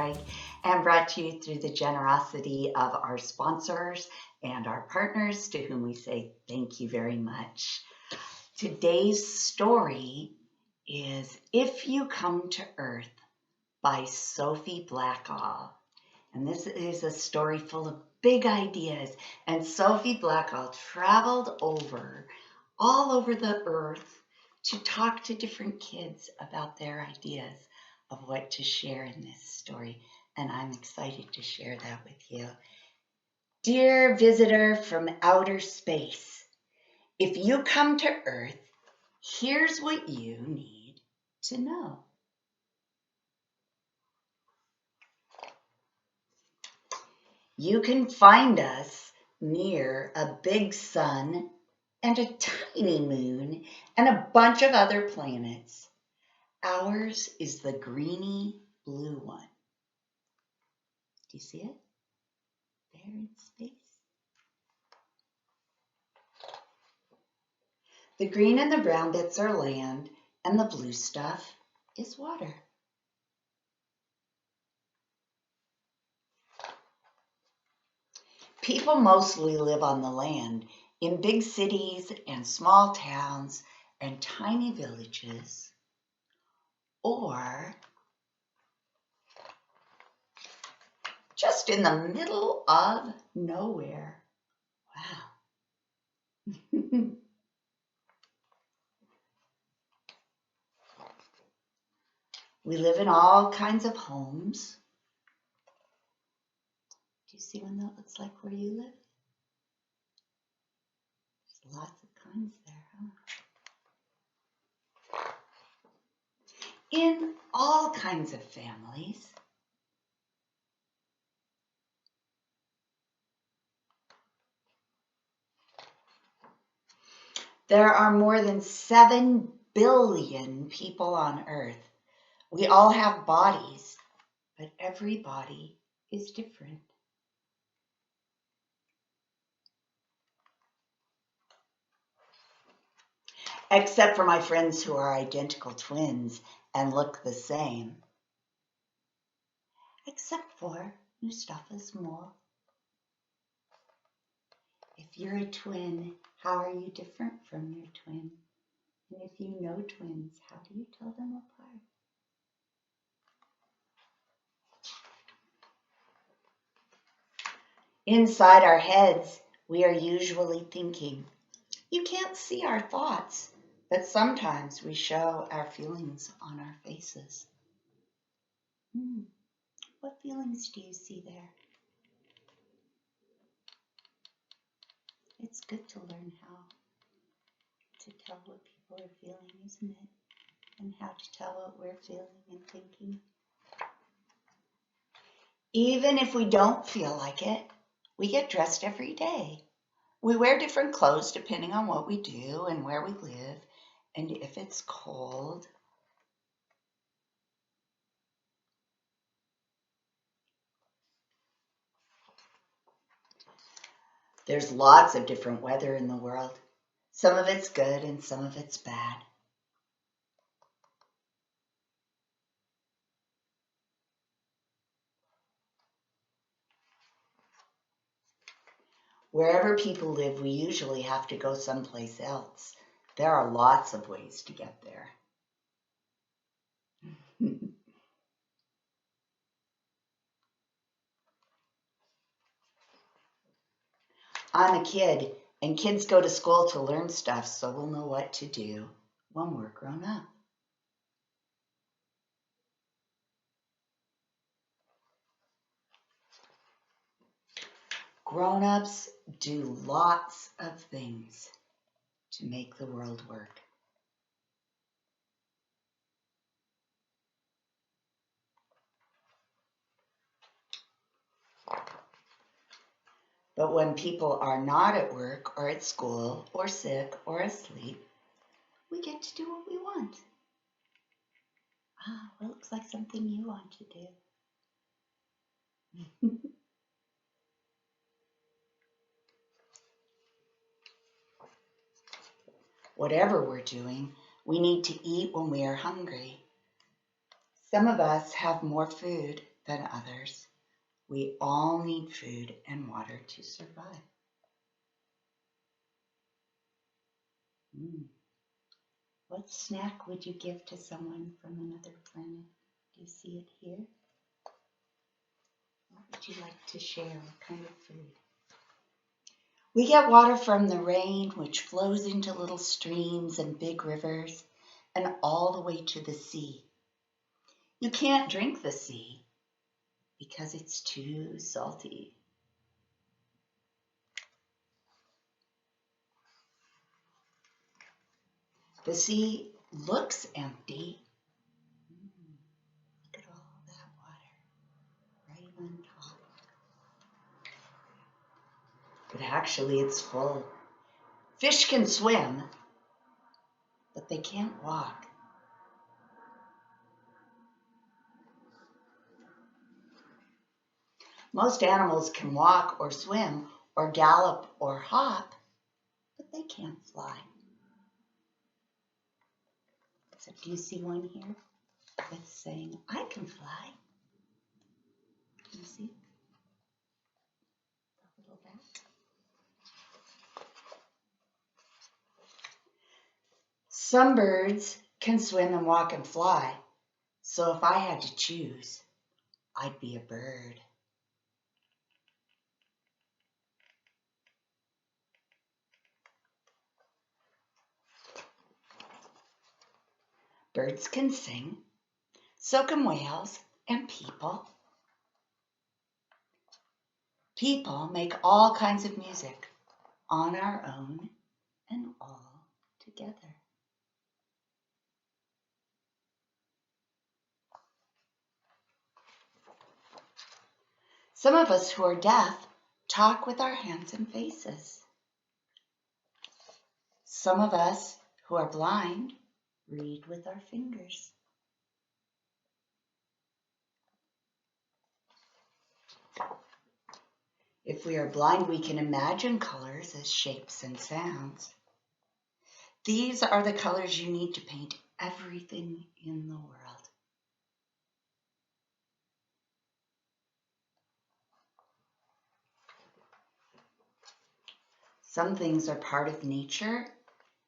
like, and brought to you through the generosity of our sponsors and our partners, to whom we say thank you very much. Today's story is If You Come to Earth by Sophie Blackall. And this is a story full of big ideas. And Sophie Blackall traveled all over the earth to talk to different kids about their ideas of what to share in this story. And I'm excited to share that with you. Dear visitor from outer space, if you come to Earth, here's what you need to know. You can find us near a big sun and a tiny moon and a bunch of other planets. Ours is the greeny blue one. Do you see it? There in space. The green and the brown bits are land, and the blue stuff is water. People mostly live on the land in big cities and small towns and tiny villages, or just in the middle of nowhere. Wow. We live in all kinds of homes. Do you see one that looks like where you live? There's lots of kinds there, huh? In all kinds of families. There are more than 7 billion people on Earth. We all have bodies, but every body is different. Except for my friends who are identical twins and look the same. Except for Mustafa's mole. If you're a twin, how are you different from your twin? And if you know twins, how do you tell them apart? Inside our heads, we are usually thinking. You can't see our thoughts, but sometimes we show our feelings on our faces. What feelings do you see there? It's good to learn how to tell what people are feeling, isn't it? And how to tell what we're feeling and thinking. Even if we don't feel like it, we get dressed every day. We wear different clothes depending on what we do and where we live, and if it's cold. There's lots of different weather in the world. Some of it's good and some of it's bad. Wherever people live, we usually have to go someplace else. There are lots of ways to get there. I'm a kid, and kids go to school to learn stuff, so we'll know what to do when we're grown up. Grown-ups do lots of things to make the world work. But when people are not at work or at school or sick or asleep, we get to do what we want. Well, it looks like something you want to do. Whatever we're doing, we need to eat when we are hungry. Some of us have more food than others. We all need food and water to survive. What snack would you give to someone from another planet? Do you see it here? What would you like to share? What kind of food? We get water from the rain, which flows into little streams and big rivers and all the way to the sea. You can't drink the sea because it's too salty. The sea looks empty. Look at all that water right on top. But actually it's full. Fish can swim, but they can't walk. Most animals can walk or swim or gallop or hop, but they can't fly. So do you see one here that's saying, I can fly? Do you see the little bat? Some birds can swim and walk and fly. So if I had to choose, I'd be a bird. Birds can sing, so can whales and people. People make all kinds of music on our own and all together. Some of us who are deaf talk with our hands and faces. Some of us who are blind read with our fingers. If we are blind, we can imagine colors as shapes and sounds. These are the colors you need to paint everything in the world. Some things are part of nature,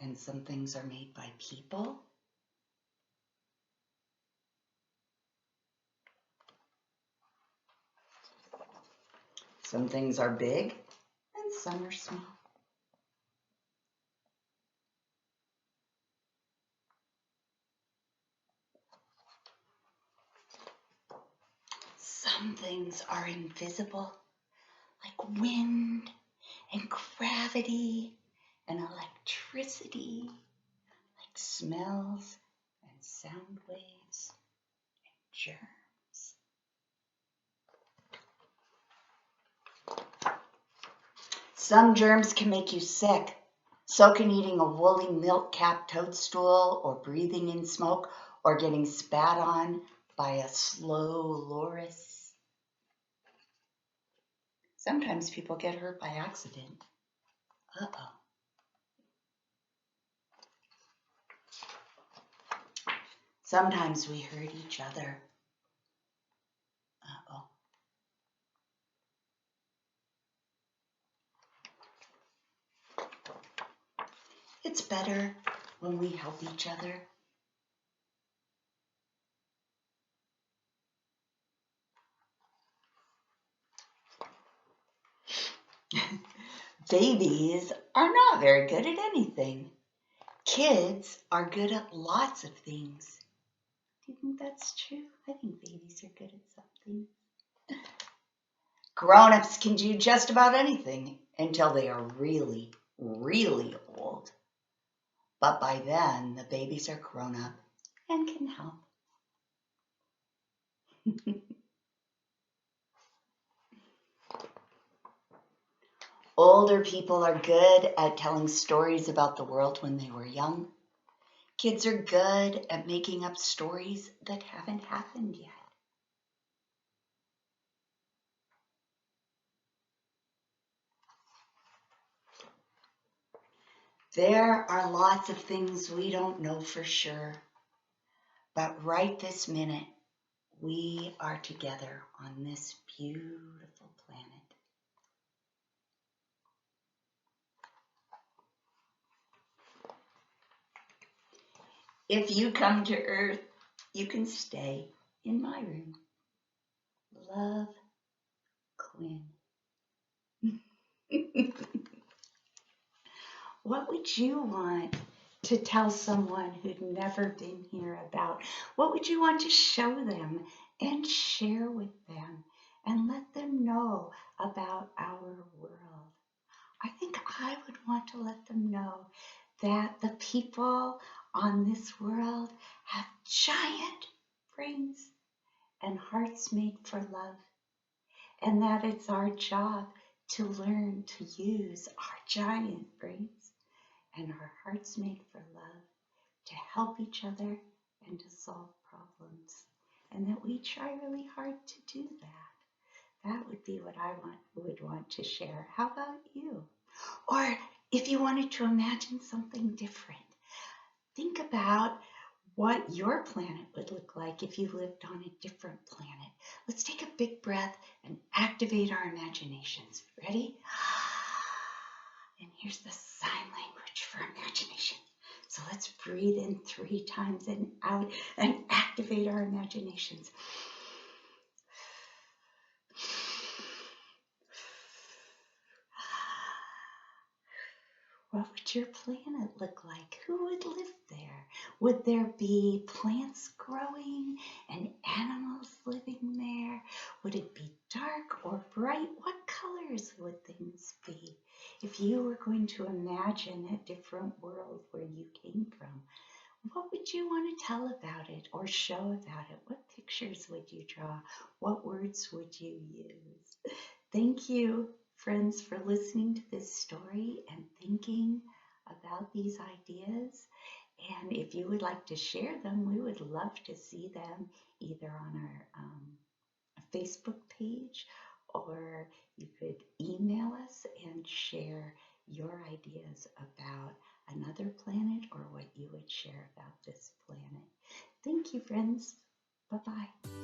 and some things are made by people. Some things are big, and some are small. Some things are invisible, like wind and gravity and electricity, like smells and sound waves and germs. Some germs can make you sick. So can eating a woolly milk-capped toadstool or breathing in smoke or getting spat on by a slow loris. Sometimes people get hurt by accident. Uh-oh. Sometimes we hurt each other. Uh-oh. It's better when we help each other. Babies are not very good at anything. Kids are good at lots of things. Do you think that's true? I think babies are good at something. Grown-ups can do just about anything until they are really, really old. But by then, the babies are grown up and can help. Older people are good at telling stories about the world when they were young. Kids are good at making up stories that haven't happened yet. There are lots of things we don't know for sure, but right this minute, we are together on this beautiful planet. If you come to Earth, you can stay in my room. Love, Quinn. What would you want to tell someone who'd never been here about? What would you want to show them and share with them and let them know about our world? I think I would want to let them know that the people on this world have giant brains and hearts made for love, and that it's our job to learn to use our giant brains and our hearts made for love to help each other and to solve problems, and that we try really hard to do that. That would be what I would want to share. How about you? Or if you wanted to imagine something different, think about what your planet would look like if you lived on a different planet. Let's take a big breath and activate our imaginations. Ready? And here's the sign language for imagination. So let's breathe in 3 times and out and activate our imaginations. What would your planet look like? Who would live there? Would there be plants growing and animals living there? Would it be dark or bright? What colors would things be? If you were going to imagine a different world where you came from, what would you want to tell about it or show about it? What pictures would you draw? What words would you use? Thank you, friends, for listening to this story and thinking about these ideas. And if you would like to share them, we would love to see them either on our Facebook page, or you could email us and share your ideas about another planet or what you would share about this planet. Thank you, friends. Bye-bye.